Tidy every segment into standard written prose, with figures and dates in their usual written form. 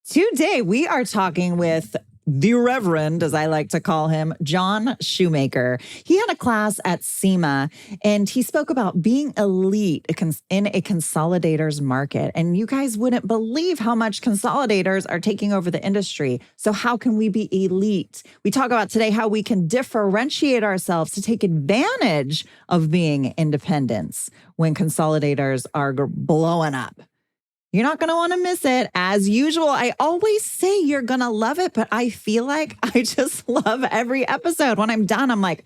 Today, we are talking with the Reverend, as I like to call him, John Shoemaker. He had a class at SEMA, and he spoke about being elite in a consolidator's market. And you guys wouldn't believe how much consolidators are taking over the industry. So how can we be elite? We talk about today how we can differentiate ourselves to take advantage of being independents when consolidators are blowing up. You're not going to want to miss it. As usual, I always say you're going to love it, but I feel like I just love every episode. When I'm done, I'm like,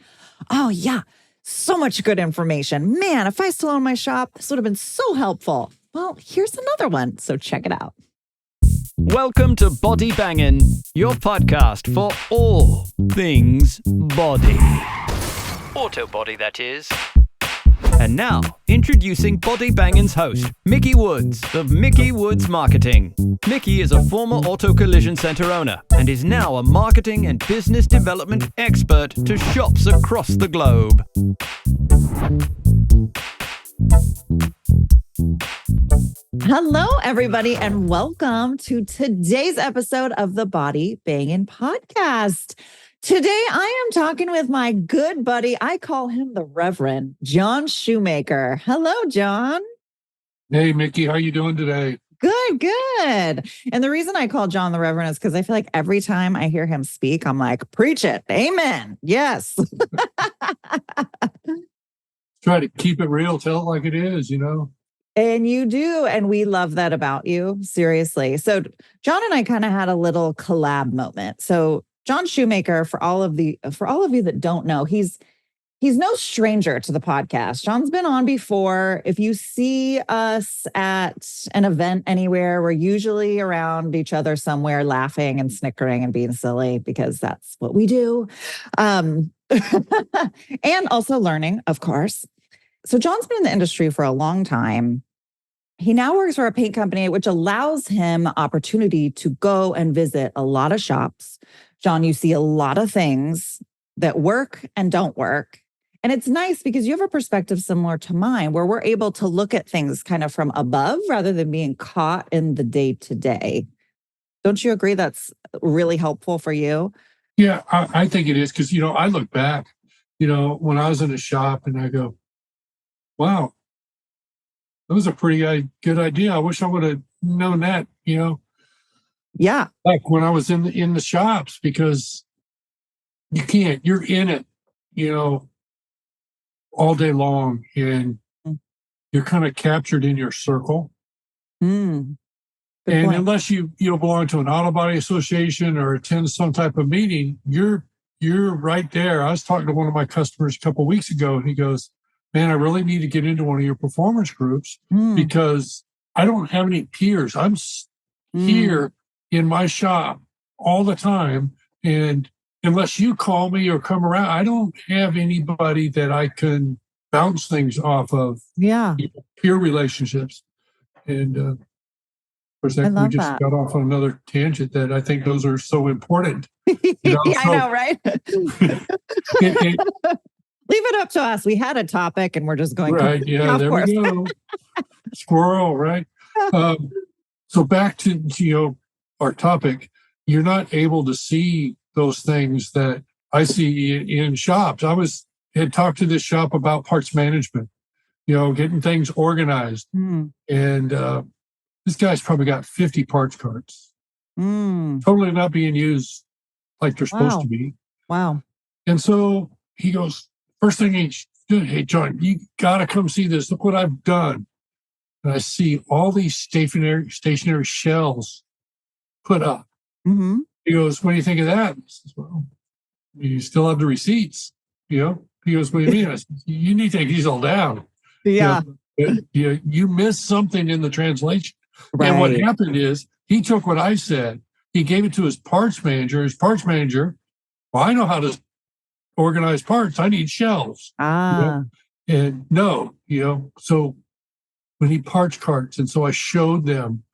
oh yeah, so much good information. Man, if I still owned my shop, this would have been so helpful. Well, here's another one, so check it out. Welcome to Body Bangin', your podcast for all things body. Auto body, that is. And now, introducing Body Bangin's host, Mickey Woods of Mickey Woods Marketing. Mickey is a former auto collision center owner and is now a marketing and business development expert to shops across the globe. Hello, everybody, and welcome to today's episode of the Body Bangin' Podcast. Today, I am talking with my good buddy. I call him the Reverend John Shoemaker. Hello, John. Hey, Mickey. How you doing today? Good, good. And the reason I call John the Reverend is because I feel like every time I hear him speak, I'm like, preach it. Amen. Yes. Try to keep it real. Tell it like it is, you know? And you do. And we love that about you. Seriously. So John and I kind of had a little collab moment. So John Shoemaker, for all of you that don't know, he's no stranger to the podcast. John's been on before. If you see us at an event anywhere, we're usually around each other somewhere laughing and snickering and being silly because that's what we do. And also learning, of course. So John's been in the industry for a long time. He now works for a paint company, which allows him opportunity to go and visit a lot of shops. John, you see a lot of things that work and don't work. And it's nice because you have a perspective similar to mine, where we're able to look at things kind of from above rather than being caught in the day-to-day. Don't you agree that's really helpful for you? Yeah, I think it is because, I look back, when I was in a shop and I go, wow, that was a pretty good idea. I wish I would have known that, Yeah. Like when I was in the shops, because you're in it, all day long, and you're kind of captured in your circle. And point. Unless you belong to an auto body association or attend some type of meeting, you're right there. I was talking to one of my customers a couple of weeks ago, and he goes, man, I really need to get into one of your performance groups because I don't have any peers. I'm here in my shop all the time. And unless you call me or come around, I don't have anybody that I can bounce things off of. Yeah. Peer relationships. And of course, we just got off on another tangent that I think those are so important. Yeah, I know, right? Leave it up to us. We had a topic and we're just going. Right. Yeah, there we go. Squirrel, right? So back to, our topic, you're not able to see those things that I see in shops. I had talked to this shop about parts management, getting things organized. And this guy's probably got 50 parts cards. Totally not being used like they're supposed to be. Wow. And so he goes, first thing hey, John, you got to come see this. Look what I've done. And I see all these stationary shelves put up. He goes, what do you think of that? I says, well, you still have the receipts. He goes, what do you mean? I said, you need to take these all down. Yeah. You missed something in the translation. Right. And what happened is he took what I said, he gave it to his parts manager. His parts manager, well, I know how to organize parts. I need shelves. And no, so we need parts carts. And so I showed them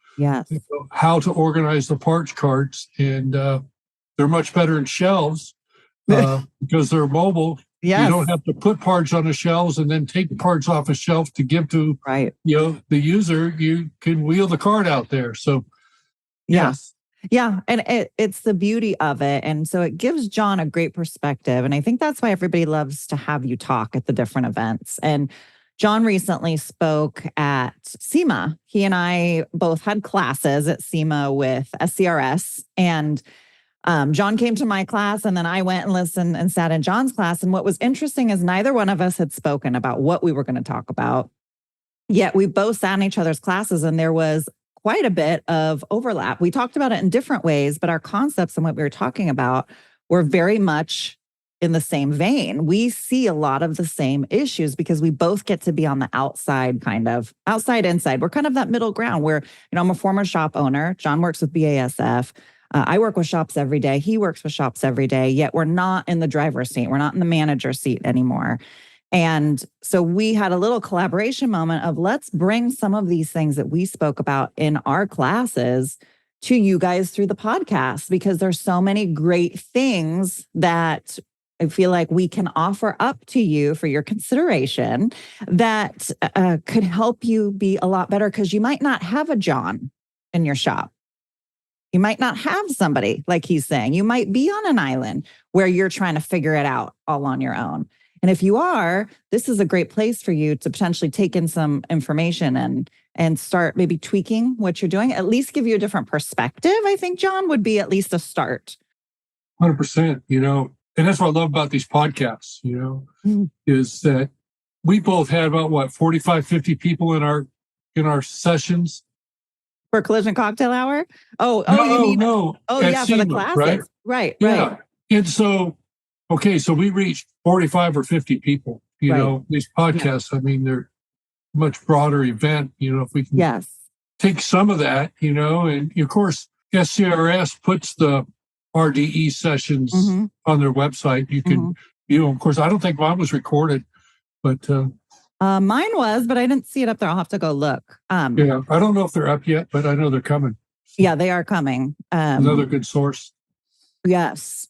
how to organize the parts carts. And they're much better in shelves because they're mobile. Yes. You don't have to put parts on the shelves and then take the parts off a shelf to give to the user. You can wheel the cart out there. So yes. Yeah. And it's the beauty of it. And so it gives John a great perspective. And I think that's why everybody loves to have you talk at the different events. And John recently spoke at SEMA. He and I both had classes at SEMA with SCRS. And John came to my class, and then I went and listened and sat in John's class. And what was interesting is neither one of us had spoken about what we were going to talk about. Yet we both sat in each other's classes, and there was quite a bit of overlap. We talked about it in different ways, but our concepts and what we were talking about were very much in the same vein. We see a lot of the same issues because we both get to be on the outside, kind of outside, inside. We're kind of that middle ground where, I'm a former shop owner. John works with BASF. I work with shops every day. He works with shops every day, yet we're not in the driver's seat. We're not in the manager seat anymore. And so we had a little collaboration moment of let's bring some of these things that we spoke about in our classes to you guys through the podcast, because there's so many great things that I feel like we can offer up to you for your consideration that could help you be a lot better, because you might not have a John in your shop. You might not have somebody like he's saying. You might be on an island where you're trying to figure it out all on your own. And if you are, this is a great place for you to potentially take in some information and start maybe tweaking what you're doing, at least give you a different perspective. I think, John, would be at least a start. 100%, and that's what I love about these podcasts, is that we both had about 45, 50 people in our sessions. For Collision Cocktail Hour? No. Oh, yeah, SEMA, for the classes. Right. Yeah. And so we reached 45 or 50 people, these podcasts. I mean, they're much broader event, if we can take some of that, and of course, SCRS puts the RDE sessions on their website. You can, of course, I don't think mine was recorded, but mine was, but I didn't see it up there. I'll have to go look. I don't know if they're up yet, but I know they're coming. Yeah, they are coming. Another good source. Yes.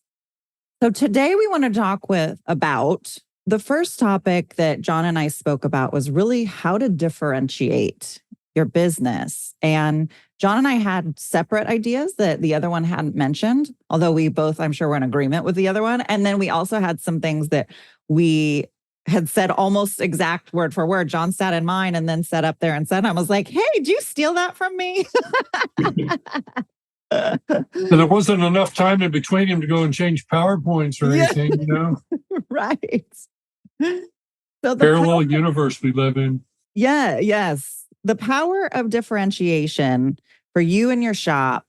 So today we want to talk about the first topic that John and I spoke about was really how to differentiate your business. And John and I had separate ideas that the other one hadn't mentioned, although we both, I'm sure, were in agreement with the other one. And then we also had some things that we had said almost exact word for word. John sat in mine and then sat up there and said, I was like, hey, did you steal that from me? And there wasn't enough time in between him to go and change PowerPoints or anything, Right. So the parallel universe we live in. Yeah, yes. The power of differentiation for you and your shop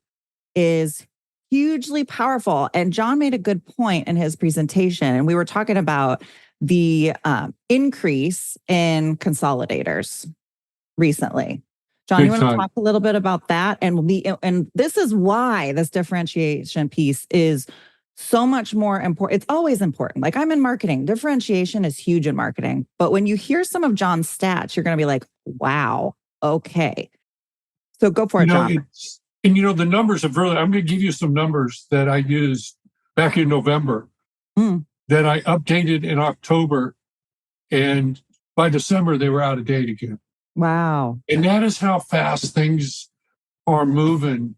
is hugely powerful. And John made a good point in his presentation. And we were talking about the increase in consolidators recently. John, you want to talk a little bit about that? And this is why this differentiation piece is so much more important. It's always important. Like, I'm in marketing. Differentiation is huge in marketing. But when you hear some of John's stats, you're going to be like, wow, okay. So go for it, John. The numbers have really, I'm going to give you some numbers that I used back in November that I updated in October. And by December, they were out of date again. Wow. And that is how fast things are moving.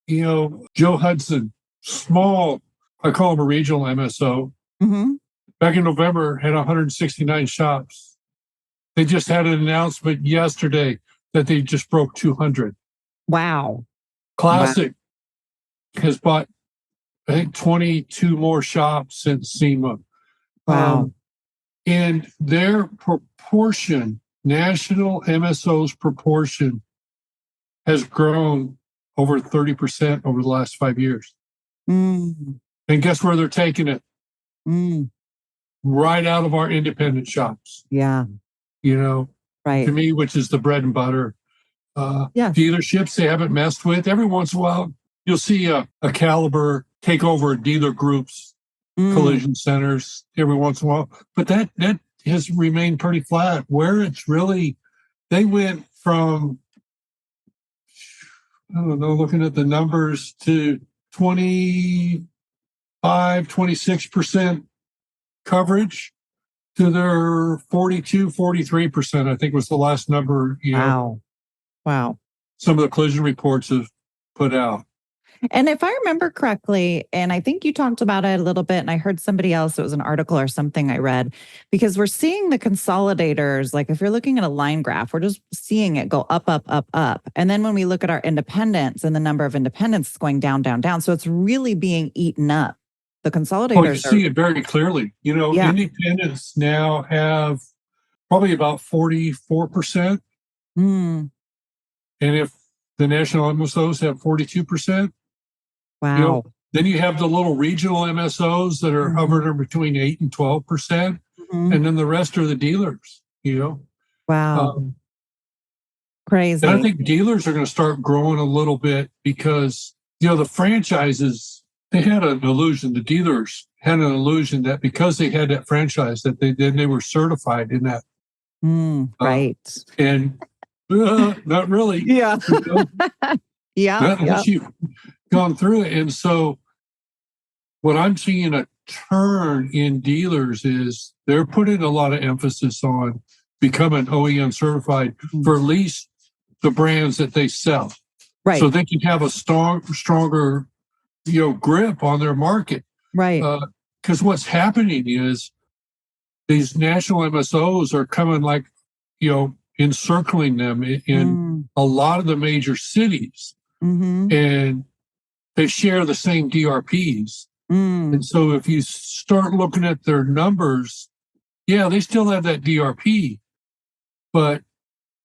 Joe Hudson, small, I call him a regional MSO. Back in November, had 169 shops. They just had an announcement yesterday that they just broke 200. Wow. Classic has bought, I think, 22 more shops since SEMA. Wow. And their proportion, national MSO's proportion, has grown over 30% over the last 5 years. And guess where they're taking it? Right out of our independent shops. Yeah. Right. To me, which is the bread and butter. Dealerships they haven't messed with. Every once in a while, you'll see a Caliber take over a dealer group's collision centers every once in a while. But that has remained pretty flat. Where it's really, they went from, I don't know, looking at the numbers, to 26% coverage to their 43%, I think was the last number. Wow. Some of the collision reports have put out. And if I remember correctly, and I think you talked about it a little bit, and I heard somebody else, it was an article or something I read, because we're seeing the consolidators, like if you're looking at a line graph, we're just seeing it go up, up, up, up. And then when we look at our independents and the number of independents going down, down, down. So it's really being eaten up. The consolidators Oh, you see it very clearly. Yeah. Independents now have probably about 44%. Mm, And if the national MSOs have 42%, wow. then you have the little regional MSOs that are hovering between 8 and 12%. Mhm. And then the rest are the dealers, Wow. Crazy. And I think dealers are going to start growing a little bit because, the franchises, they had an illusion, the dealers had an illusion that because they had that franchise, that they were certified in that. Right. And not really. Yeah. Yeah. Not unless you've gone through it. And so what I'm seeing a turn in dealers is they're putting a lot of emphasis on becoming OEM certified for at least the brands that they sell. Right. So they can have a stronger, grip on their market. Right. Because what's happening is these national MSOs are coming encircling them in a lot of the major cities. And they share the same DRPs. And so if you start looking at their numbers, they still have that DRP, but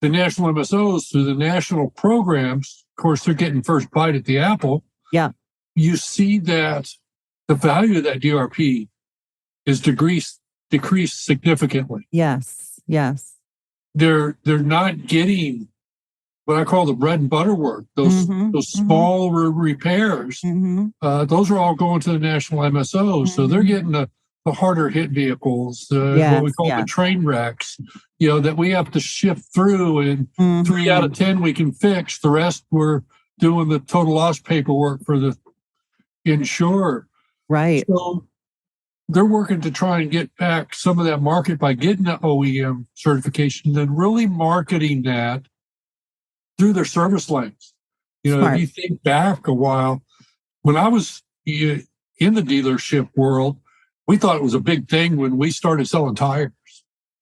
the national MSOs through the national programs, of course, they're getting first bite at the apple. Yeah. You see that the value of that DRP is decreased significantly. Yes. Yes. They're not getting what I call the bread and butter work, those small repairs. Those are all going to the national MSOs. So they're getting the harder hit vehicles, what we call the train wrecks, that we have to shift through, and 3 out of 10 we can fix. The rest we're doing the total loss paperwork for the insurer. Right. So they're working to try and get back some of that market by getting the OEM certification, then really marketing that through their service lanes. If you think back a while, when I was in the dealership world, we thought it was a big thing when we started selling tires,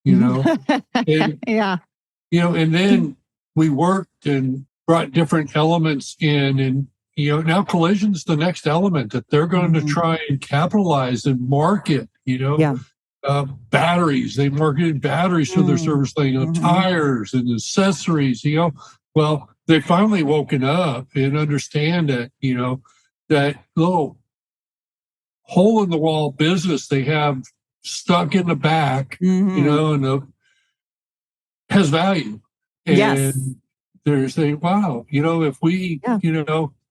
and, and then we worked and brought different elements in, and, now collision's the next element that they're going to try and capitalize and market, batteries. They marketed batteries for their service lane, tires and accessories, Well, they finally woken up and understand that, that little hole in the wall business they have stuck in the back, and has value. And they're saying, wow, if we,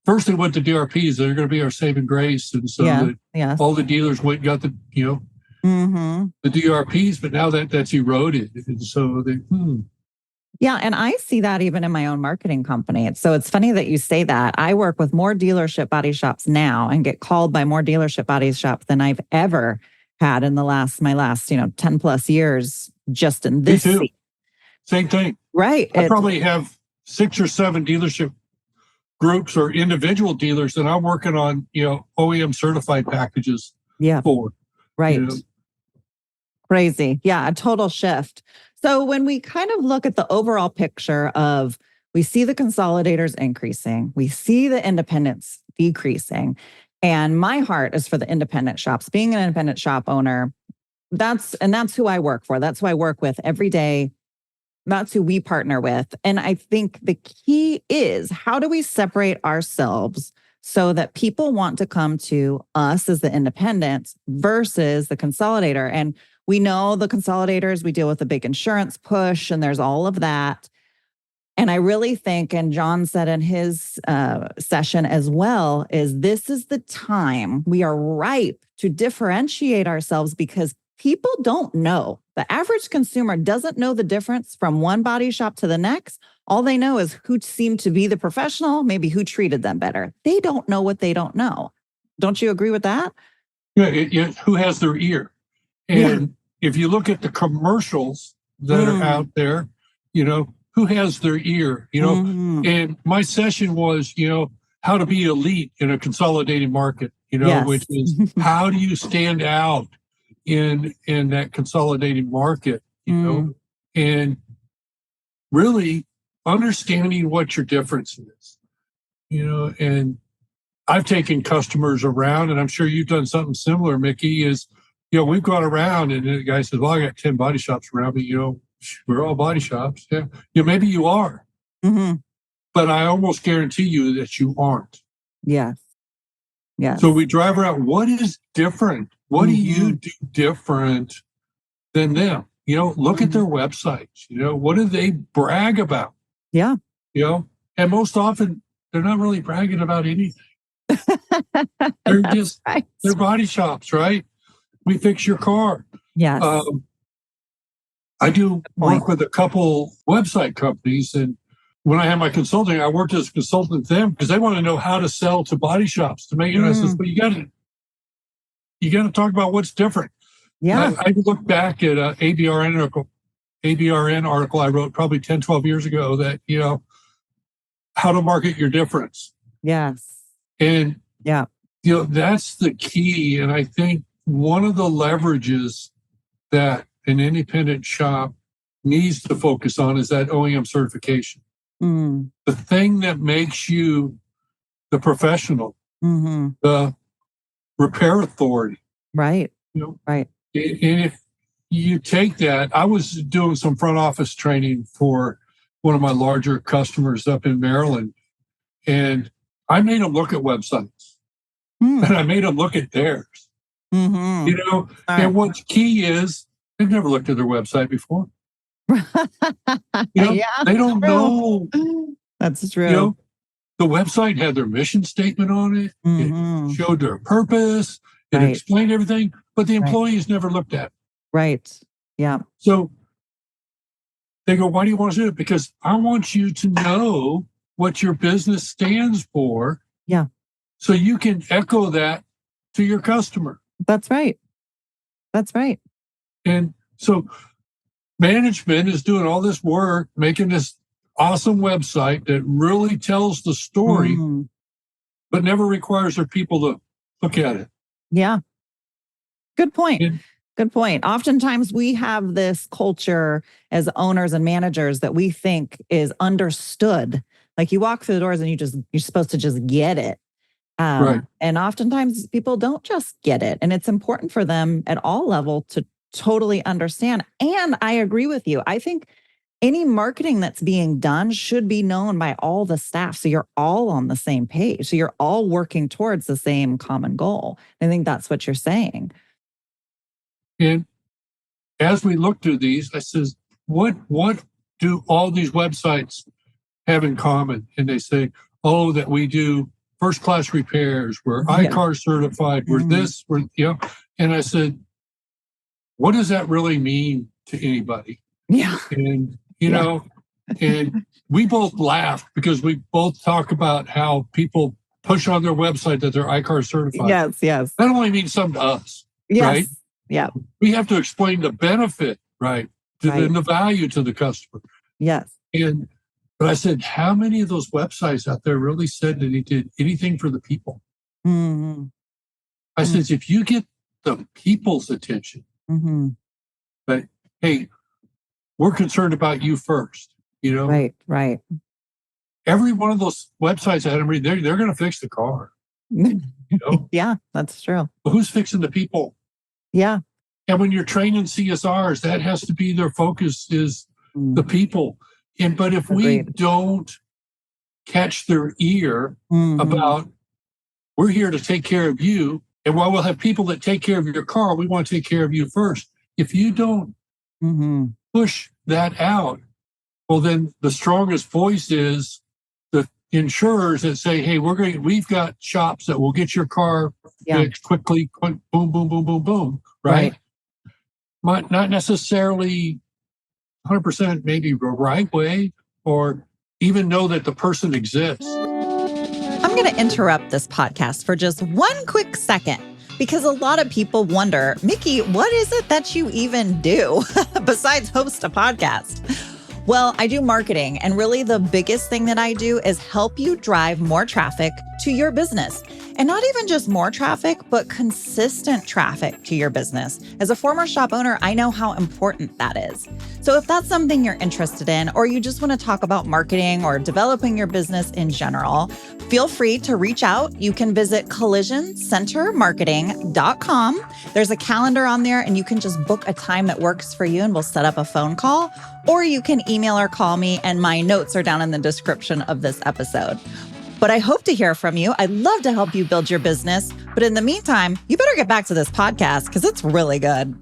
first they went to DRPs, they're going to be our saving grace. And so all the dealers went and got the, the DRPs, but now that's eroded. And so they, Yeah. And I see that even in my own marketing company. So it's funny that you say that. I work with more dealership body shops now and get called by more dealership body shops than I've ever had in my last 10 plus years just in this Me too. seat. Same thing. Right. I probably have 6 or 7 dealership groups or individual dealers that I'm working on, OEM certified packages for. Right. Crazy. Yeah. A total shift. So when we kind of look at the overall picture of, we see the consolidators increasing, we see the independents decreasing, and my heart is for the independent shops. Being an independent shop owner, that's who I work for. That's who I work with every day. That's who we partner with. And I think the key is, how do we separate ourselves so that people want to come to us as the independents versus the consolidator? And we know the consolidators, we deal with a big insurance push, and there's all of that. And I really think, and John said in his session as well, is this is the time we are ripe to differentiate ourselves, because people don't know. The average consumer doesn't know the difference from one body shop to the next. All they know is who seemed to be the professional, maybe who treated them better. They don't know what they don't know. Don't you agree with that? Yeah, who has their ear? And if you look at the commercials that are out there, who has their ear? And my session was, how to be elite in a consolidated market, Yes. which is how do you stand out in that consolidated market, and really understanding what your difference is, and I've taken customers around, and I'm sure you've done something similar, Mickey, is, we've gone around and the guy says, well, I got 10 body shops around me, we're all body shops. Yeah. Maybe you are, but I almost guarantee you that you aren't. Yes. Yes. So we drive around. What is different? What do you do different than them? Look at their websites. What do they brag about? Yeah. And most often they're not really bragging about anything. They're just, right. They're body shops, right? We fix your car. Yes. I do work with a couple website companies, and when I had my consulting, I worked as a consultant with them because they want to know how to sell to body shops to make it. I says, but you got to talk about what's different. Yeah. I look back at an ABRN article I wrote probably 10, 12 years ago that, how to market your difference. Yes. And, that's the key. And I think one of the leverages that an independent shop needs to focus on is that OEM certification. The thing that makes you the professional, the repair authority. Right. Right. And if you take that, I was doing some front office training for one of my larger customers up in Maryland, and I made them look at websites, and I made them look at theirs. And what's key is they've never looked at their website before. They don't know. That's true. The website had their mission statement on it. It showed their purpose. It explained everything, but the employees never looked at it. Right. Yeah. So they go, why do you want to do it? Because I want you to know what your business stands for. Yeah. So you can echo that to your customer. That's right. That's right. And so management is doing all this work, making this awesome website that really tells the story, but never requires their people to look at it. Yeah. Good point. Good point. Oftentimes we have this culture as owners and managers that we think is understood. Like you walk through the doors and you're supposed to just get it. Right. And oftentimes people don't just get it. And it's important for them at all levels to totally understand. And I agree with you. I think any marketing that's being done should be known by all the staff. So you're all on the same page. So you're all working towards the same common goal. I think that's what you're saying. And as we look through these, I says, what do all these websites have in common? And they say, that we do first-class repairs, we're ICAR certified, we're this, And I said, what does that really mean to anybody? Yeah. And, and we both laugh because we both talk about how people push on their website that they're ICAR certified. Yes. That only means something to us, right? Yeah. We have to explain the benefit, right? And the value to the customer. Yes. But I said, how many of those websites out there really said that he did anything for the people? I said, if you get the people's attention, but hey, we're concerned about you first, Right. Every one of those websites I had them read, they're going to fix the car. Yeah, that's true. But who's fixing the people? Yeah. And when you're training CSRs, that has to be their focus is the people. But if we don't catch their ear about we're here to take care of you, and while we'll have people that take care of your car, we want to take care of you first. If you don't push that out, well, then the strongest voice is the insurers that say, hey, we've got shops that will get your car fixed quickly, boom, boom, boom, boom, boom, right? Might not necessarily 100% maybe the right way, or even know that the person exists. I'm going to interrupt this podcast for just one quick second, because a lot of people wonder, Mickey, what is it that you even do besides host a podcast? Well, I do marketing, and really the biggest thing that I do is help you drive more traffic to your business. And not even just more traffic, but consistent traffic to your business. As a former shop owner, I know how important that is. So if that's something you're interested in, or you just want to talk about marketing or developing your business in general, feel free to reach out. You can visit collisioncentermarketing.com. There's a calendar on there, and you can just book a time that works for you, and we'll set up a phone call. Or you can email or call me, and my notes are down in the description of this episode. But I hope to hear from you. I'd love to help you build your business. But in the meantime, you better get back to this podcast because it's really good.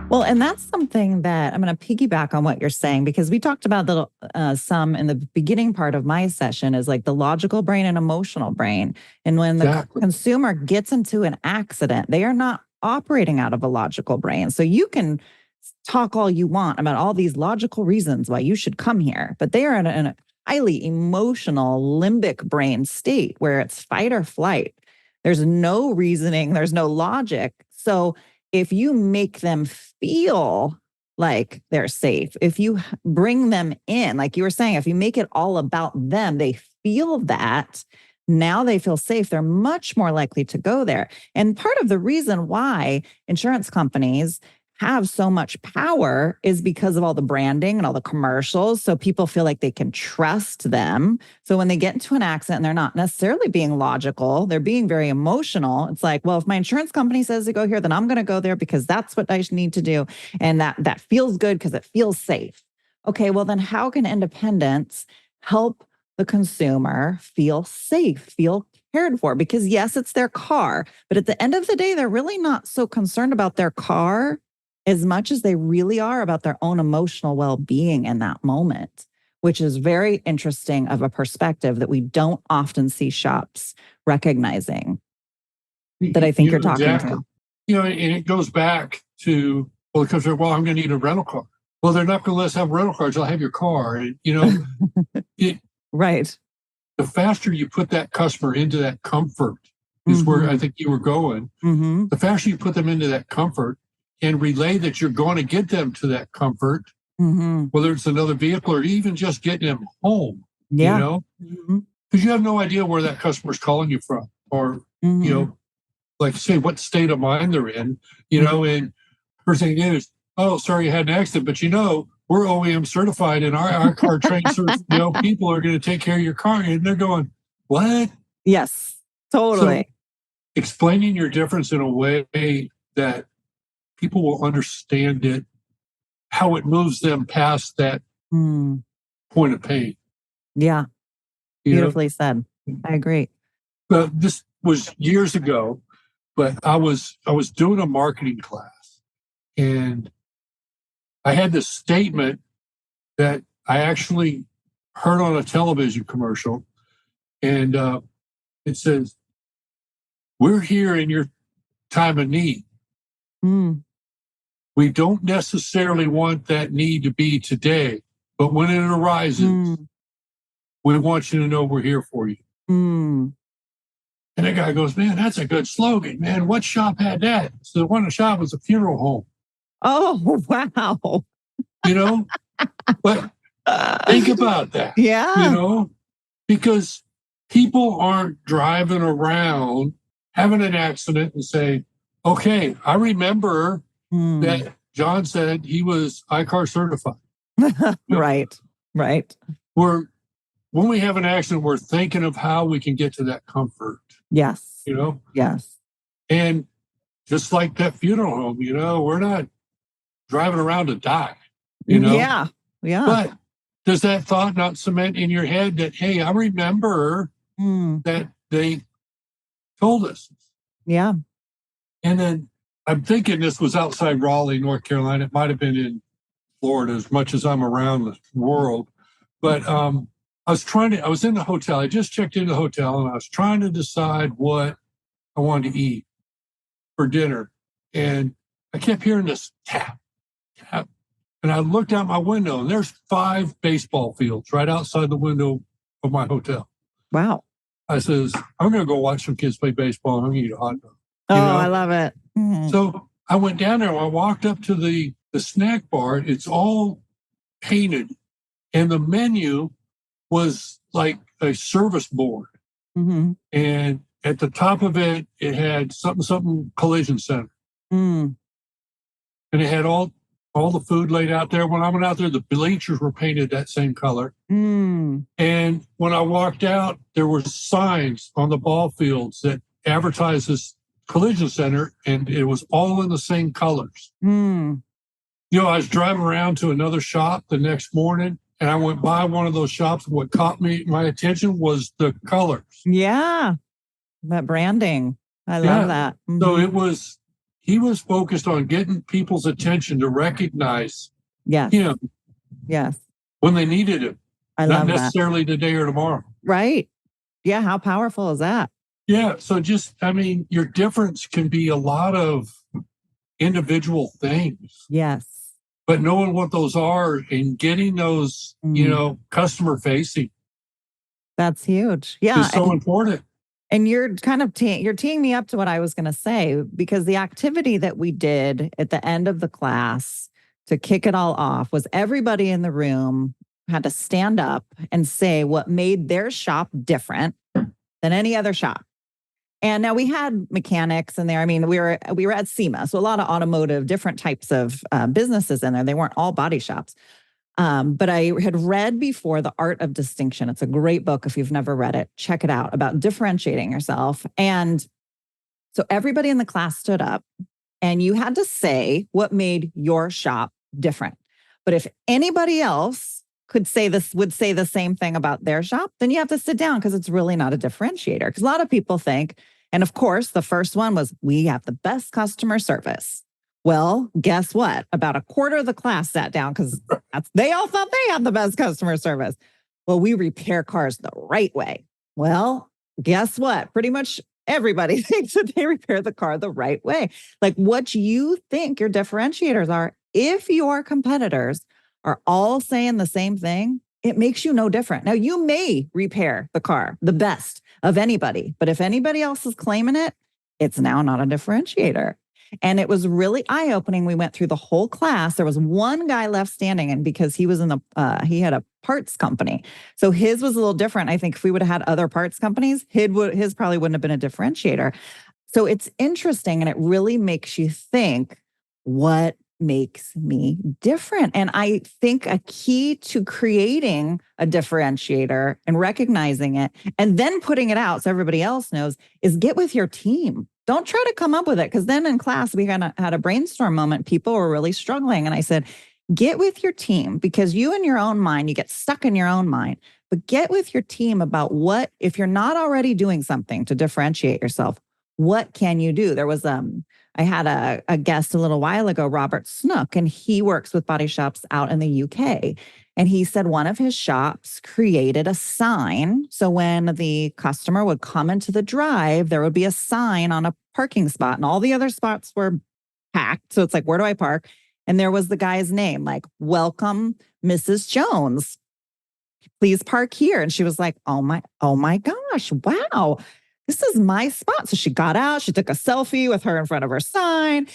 Well, and that's something that I'm going to piggyback on what you're saying, because we talked about some in the beginning part of my session is like the logical brain and emotional brain. And when the consumer gets into an accident, they are not operating out of a logical brain. So you can talk all you want about all these logical reasons why you should come here, but they are in a highly emotional limbic brain state where it's fight or flight. There's no reasoning, there's no logic. So if you make them feel like they're safe, if you bring them in, like you were saying, if you make it all about them, they feel that, now they feel safe, they're much more likely to go there. And part of the reason why insurance companies have so much power is because of all the branding and all the commercials. So people feel like they can trust them. So when they get into an accident and they're not necessarily being logical, they're being very emotional. It's like, well, if my insurance company says to go here, then I'm going to go there because that's what I need to do. And that feels good because it feels safe. Okay, well, then how can independence help the consumer feel safe, feel cared for? Because yes, it's their car, but at the end of the day, they're really not so concerned about their car as much as they really are about their own emotional well-being in that moment, which is very interesting of a perspective that we don't often see shops recognizing, that I think you're talking to. And it goes back to, well, because I'm going to need a rental car. Well, they're not going to let us have rental cars. They'll have your car. And, right. The faster you put that customer into that comfort is where I think you were going. The faster you put them into that comfort, and relay that you're going to get them to that comfort, whether it's another vehicle or even just getting them home, because you have no idea where that customer's calling you from, or, like say what state of mind they're in, and first thing is, oh, sorry you had an accident, but we're OEM certified and our car trained people are going to take care of your car. And they're going, what? Yes, totally. So, explaining your difference in a way that people will understand it, how it moves them past that point of pain. Yeah. Beautifully said. I agree. This was years ago, but I was doing a marketing class, and I had this statement that I actually heard on a television commercial, and it says, "We're here in your time of need. We don't necessarily want that need to be today, but when it arises, we want you to know we're here for you." And the guy goes, "Man, that's a good slogan, man. What shop had that?" So the one shop was a funeral home. Oh, wow. But think about that. Yeah. Because people aren't driving around having an accident and say, okay, I remember that John said he was iCar certified. Right. When we have an accident, we're thinking of how we can get to that comfort. Yes. Yes. And just like that funeral home, we're not driving around to die. Yeah. But does that thought not cement in your head that, hey, I remember that they told us? Yeah. And then I'm thinking this was outside Raleigh, North Carolina. It might have been in Florida, as much as I'm around the world. But I was in the hotel. I just checked into the hotel, and I was trying to decide what I wanted to eat for dinner. And I kept hearing this tap, tap. And I looked out my window, and there's 5 baseball fields right outside the window of my hotel. Wow. I says, I'm going to go watch some kids play baseball, and I'm going to eat a hot dog. I love it. So I went down there, and I walked up to the snack bar. It's all painted, and the menu was like a service board. Mm-hmm. And at the top of it, it had something collision center. Mm. And it had all the food laid out there. When I went out there, the bleachers were painted that same color. Mm. And when I walked out, there were signs on the ball fields that advertised this collision center, and it was all in the same colors. Mm. You know, I was driving around to another shop the next morning, and I went by one of those shops. What caught my attention was the colors. Yeah. That branding. I love that. Mm-hmm. So he was focused on getting people's attention to recognize him. Yes. When they needed him. Not necessarily today or tomorrow. Right. Yeah. How powerful is that? Yeah. So your difference can be a lot of individual things. Yes. But knowing what those are and getting those, customer facing. That's huge. Yeah. It's so important. And you're kind of you're teeing me up to what I was going to say, because the activity that we did at the end of the class to kick it all off was everybody in the room had to stand up and say what made their shop different than any other shop. And now we had mechanics in there. I mean, we were at SEMA, so a lot of automotive, different types of businesses in there. They weren't all body shops. But I had read before The Art of Distinction. It's a great book. If you've never read it, check it out, about differentiating yourself. And so everybody in the class stood up and you had to say what made your shop different. But if anybody else would say the same thing about their shop, then you have to sit down, because it's really not a differentiator. Because a lot of people think, and of course, the first one was, we have the best customer service. Well, guess what? About a quarter of the class sat down because they all thought they had the best customer service. Well, we repair cars the right way. Well, guess what? Pretty much everybody thinks that they repair the car the right way. Like, what you think your differentiators are, if your competitors are all saying the same thing, it makes you no different. Now, you may repair the car the best of anybody, but if anybody else is claiming it, it's now not a differentiator. And it was really eye-opening. We went through the whole class. There was one guy left standing, and because he was he had a parts company. So his was a little different. I think if we would have had other parts companies, his probably wouldn't have been a differentiator. So it's interesting, and it really makes you think, what makes me different? And I think a key to creating a differentiator and recognizing it and then putting it out so everybody else knows is get with your team. Don't try to come up with it, because then in class, we kind of had a brainstorm moment. People were really struggling. And I said, get with your team, because you in your own mind, you get stuck in your own mind, but get with your team about what, if you're not already doing something to differentiate yourself, what can you do? There was, I had a guest a little while ago, Robert Snook, and he works with body shops out in the UK. And he said one of his shops created a sign. So when the customer would come into the drive, there would be a sign on a parking spot, and all the other spots were packed. So it's like, where do I park? And there was the guy's name, like, welcome, Mrs. Jones. Please park here. And she was like, oh my gosh, wow. This is my spot. So she got out, she took a selfie with her in front of her sign.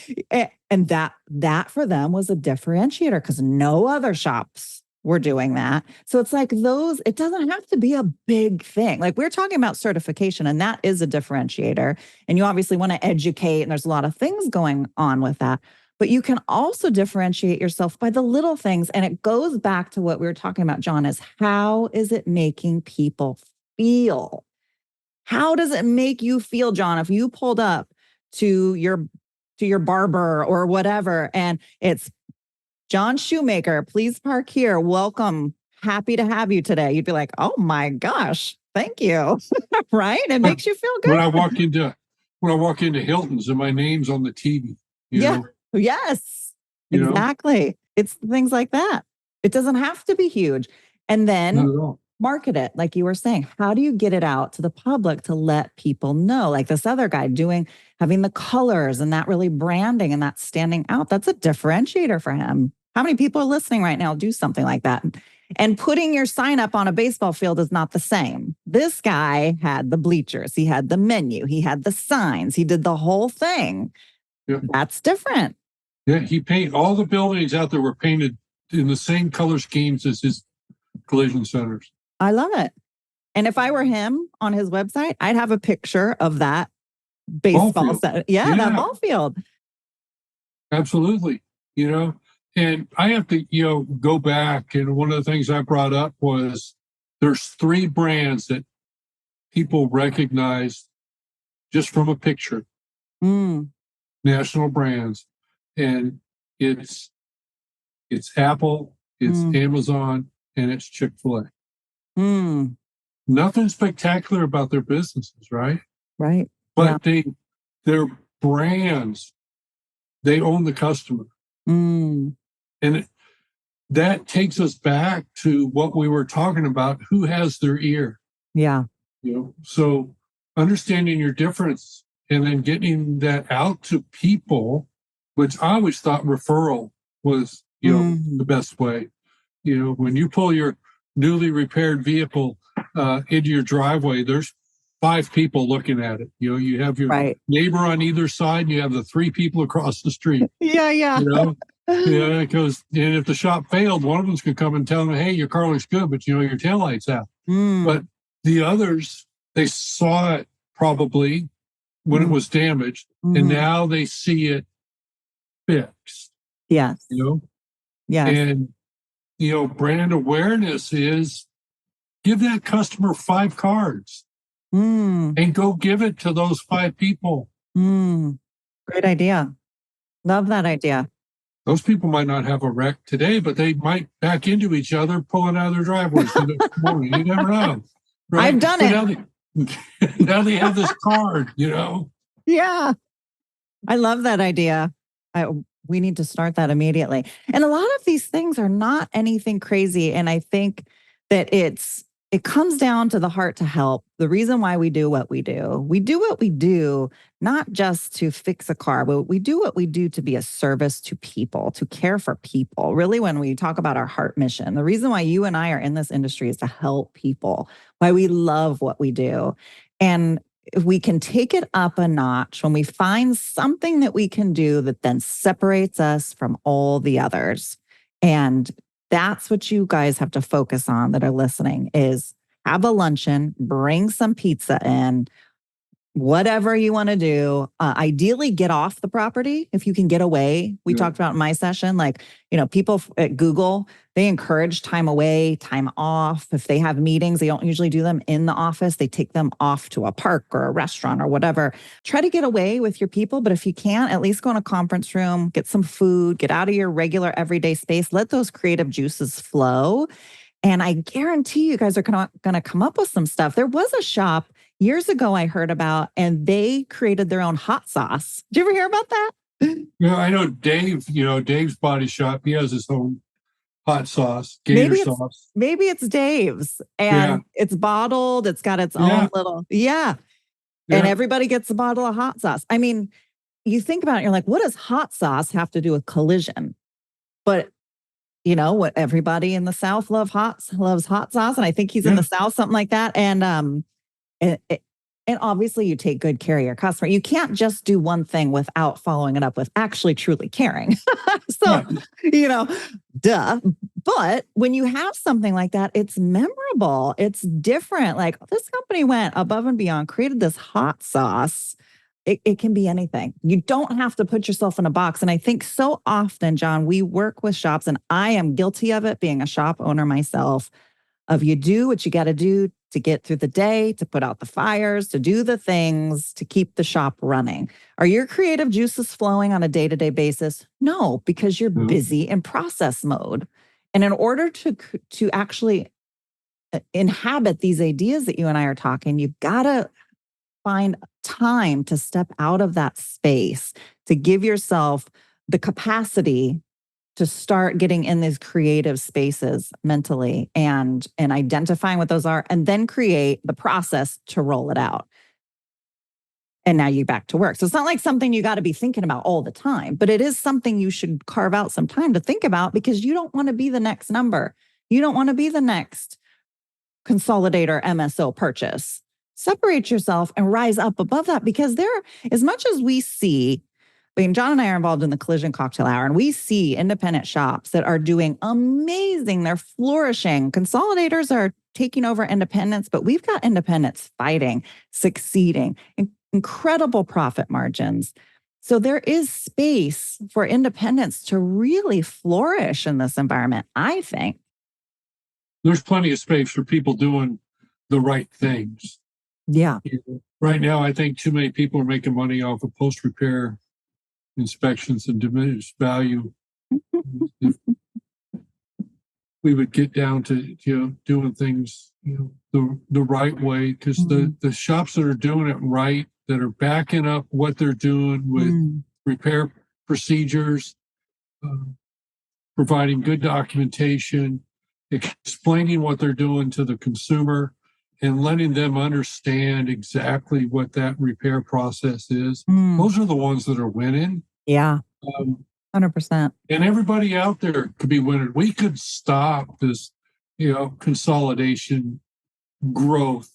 And that for them was a differentiator, because no other shops were doing that. So it's like it doesn't have to be a big thing. Like, we're talking about certification, and that is a differentiator. And you obviously want to educate, and there's a lot of things going on with that. But you can also differentiate yourself by the little things. And it goes back to what we were talking about, John, is how is it making people feel? How does it make you feel, John, if you pulled up to your barber or whatever, and it's John Shoemaker, please park here. Welcome. Happy to have you today. You'd be like, oh my gosh, thank you. Right? It makes you feel good. When I walk into Hilton's and my name's on the TV. You know? Yes, exactly. It's things like that. It doesn't have to be huge. And then market it, like you were saying. How do you get it out to the public to let people know? Like this other guy having the colors and that really branding and that standing out. That's a differentiator for him. How many people are listening right now do something like that? And putting your sign up on a baseball field is not the same. This guy had the bleachers. He had the menu. He had the signs. He did the whole thing. Yeah. That's different. Yeah, all the buildings out there were painted in the same color schemes as his collision centers. I love it. And if I were him on his website, I'd have a picture of that baseball set. Yeah, that ball field. Absolutely. And I have to, go back. And one of the things I brought up was there's 3 brands that people recognize just from a picture. National brands. And it's Apple, it's Amazon, and it's Chick-fil-A. Nothing spectacular about their businesses, right? Right. But they're brands. They own the customer. And that takes us back to what we were talking about. Who has their ear? Yeah. So understanding your difference and then getting that out to people, which I always thought referral was, the best way. When you pull your newly repaired vehicle into your driveway, there's 5 people looking at it. You have your neighbor on either side, and you have the 3 people across the street. Yeah. Because and if the shop failed, one of them's going to come and tell them, hey, your car looks good, but your taillight's out. But the others, they saw it probably when it was damaged, and now they see it fixed. Yes. Yes. And, brand awareness is give that customer 5 cards and go give it to those 5 people. Great idea. Love that idea. Those people might not have a wreck today, but they might back into each other pulling out of their driveways the next morning. You never know. Right? I've done it. Now they have this card, Yeah. I love that idea. We need to start that immediately. And a lot of these things are not anything crazy. And I think that it comes down to the heart to help. The reason why we do what we do, not just to fix a car, but we do what we do to be a service to people, to care for people. Really, when we talk about our heart mission, the reason why you and I are in this industry is to help people, why we love what we do. And if we can take it up a notch when we find something that we can do that then separates us from all the others. And that's what you guys have to focus on that are listening is have a luncheon, bring some pizza in, whatever you want to do. Ideally, get off the property if you can get away. We talked about in my session, people at Google, they encourage time away, time off. If they have meetings, they don't usually do them in the office. They take them off to a park or a restaurant or whatever. Try to get away with your people. But if you can't, at least go in a conference room, get some food, get out of your regular everyday space. Let those creative juices flow. And I guarantee you guys are going to come up with some stuff. There was a shop years ago I heard about, and they created their own hot sauce. Did you ever hear about that? Yeah, I know Dave, Dave's Body Shop, he has his own hot sauce, gator sauce. Maybe it's Dave's, and it's bottled. It's got its own little, and everybody gets a bottle of hot sauce. I mean, you think about it, you're like, what does hot sauce have to do with collision? But what everybody in the South loves hot sauce. And I think he's in the South, something like that. And obviously you take good care of your customer. You can't just do one thing without following it up with actually truly caring. So, duh. But when you have something like that, it's memorable. It's different. Like this company went above and beyond, created this hot sauce. It can be anything. You don't have to put yourself in a box. And I think so often, John, we work with shops, and I am guilty of it being a shop owner myself, of you do what you got to do to get through the day, to put out the fires, to do the things, to keep the shop running. Are your creative juices flowing on a day-to-day basis? No, because you're busy in process mode. And in order to actually inhabit these ideas that you and I are talking, you've got to find time to step out of that space, to give yourself the capacity to start getting in these creative spaces mentally and identifying what those are, and then create the process to roll it out. And now you're back to work. So it's not like something you got to be thinking about all the time, but it is something you should carve out some time to think about, because you don't want to be the next number. You don't want to be the next Consolidator MSO purchase. Separate yourself and rise up above that, because as much as we see I mean, John and I are involved in the Collision Cocktail Hour, and we see independent shops that are doing amazing. They're flourishing. Consolidators are taking over independents, but we've got independents fighting, succeeding, incredible profit margins. So there is space for independents to really flourish in this environment, I think. There's plenty of space for people doing the right things. Yeah. Right now, I think too many people are making money off of post-repair inspections and diminished value. If we would get down to doing things the right way, because the shops that are doing it right, that are backing up what they're doing with repair procedures, providing good documentation, explaining what they're doing to the consumer, and letting them understand exactly what that repair process is. Those are the ones that are winning. Yeah, 100%. And everybody out there could be winning. We could stop this, consolidation growth.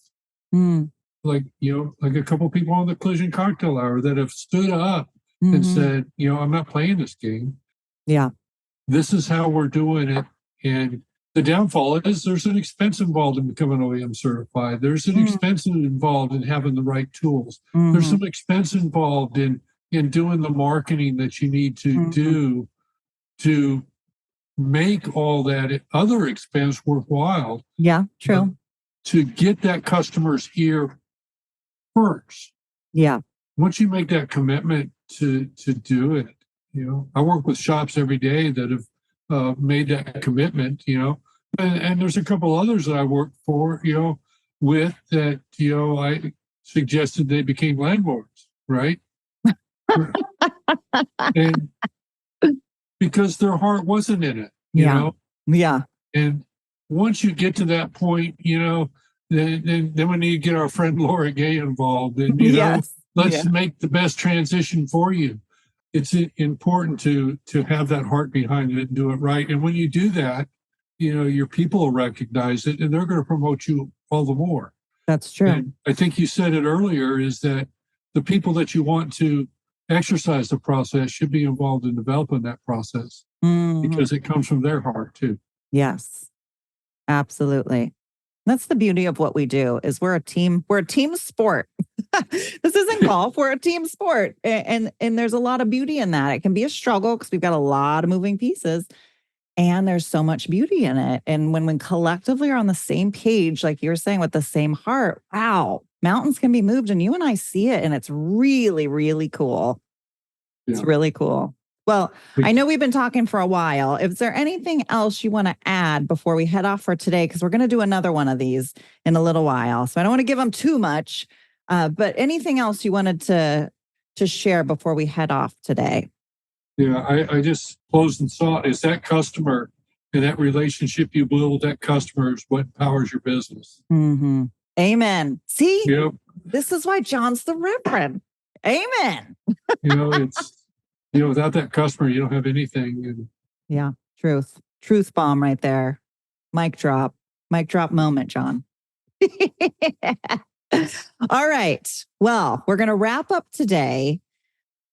Like a couple of people on the Collision Cocktail Hour that have stood up and said, I'm not playing this game. Yeah. This is how we're doing it. And the downfall is there's an expense involved in becoming OEM certified. There's an expense involved in having the right tools. There's some expense involved in doing the marketing that you need to do to make all that other expense worthwhile. Yeah, true. To get that customer's ear first. Yeah. Once you make that commitment to do it, I work with shops every day that have made that commitment, and there's a couple others that I work for, with that, I suggested they became landlords, right? And because their heart wasn't in it, you know? Yeah. And once you get to that point, then we need to get our friend Laura Gay involved, and let's make the best transition for you. It's important to have that heart behind it and do it right. And when you do that, your people will recognize it, and they're going to promote you all the more. That's true. And I think you said it earlier, is that the people that you want to exercise the process should be involved in developing that process, because it comes from their heart too. Yes, absolutely. That's the beauty of what we do, is we're a team sport. This isn't golf. We're a team sport. And there's a lot of beauty in that. It can be a struggle because we've got a lot of moving pieces, and there's so much beauty in it. And when we collectively are on the same page, like you were saying, with the same heart, wow, mountains can be moved. And you and I see it, and it's really, really cool. It's really cool. Well, I know we've been talking for a while. Is there anything else you want to add before we head off for today? Because we're going to do another one of these in a little while. So I don't want to give them too much, but anything else you wanted to share before we head off today? Yeah, I just closed and saw is that customer and that relationship you build with that customer is what powers your business. Amen. See, this is why John's the Reverend. Amen. It's, without that customer, you don't have anything. Yeah, truth bomb right there. Mic drop moment, John. All right. Well, we're going to wrap up today.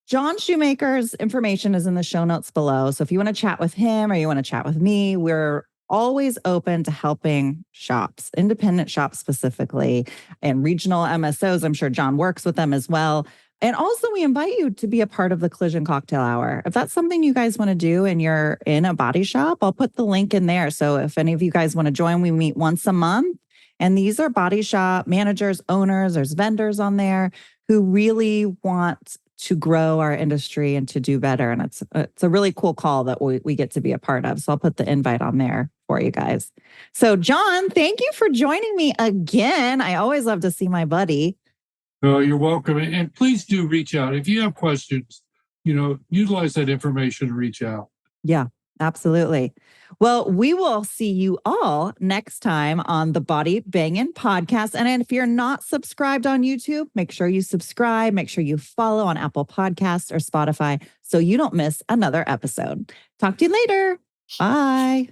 John Shoemaker's information is in the show notes below. So if you want to chat with him or you want to chat with me, we're always open to helping shops, independent shops specifically, and regional MSOs. I'm sure John works with them as well. And also, we invite you to be a part of the Collision Cocktail Hour. If that's something you guys want to do and you're in a body shop, I'll put the link in there. So if any of you guys want to join, we meet once a month. And these are body shop managers, owners, there's vendors on there who really want to grow our industry and to do better. And it's a really cool call that we get to be a part of. So I'll put the invite on there for you guys. So John, thank you for joining me again. I always love to see my buddy. Oh, you're welcome. And please do reach out. If you have questions, utilize that information and reach out. Yeah, absolutely. Well, we will see you all next time on the Body Bangin' Podcast. And if you're not subscribed on YouTube, make sure you subscribe. Make sure you follow on Apple Podcasts or Spotify so you don't miss another episode. Talk to you later. Bye.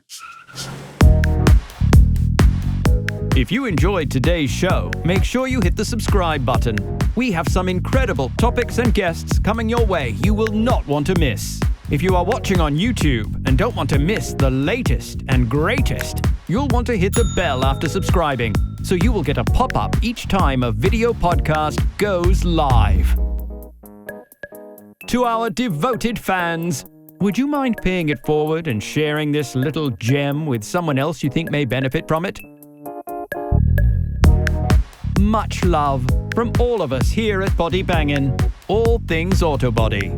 If you enjoyed today's show, make sure you hit the subscribe button. We have some incredible topics and guests coming your way you will not want to miss. If you are watching on YouTube and don't want to miss the latest and greatest, you'll want to hit the bell after subscribing, so you will get a pop-up each time a video podcast goes live. To our devoted fans, would you mind paying it forward and sharing this little gem with someone else you think may benefit from it? Much love from all of us here at Body Bangin', all things auto body.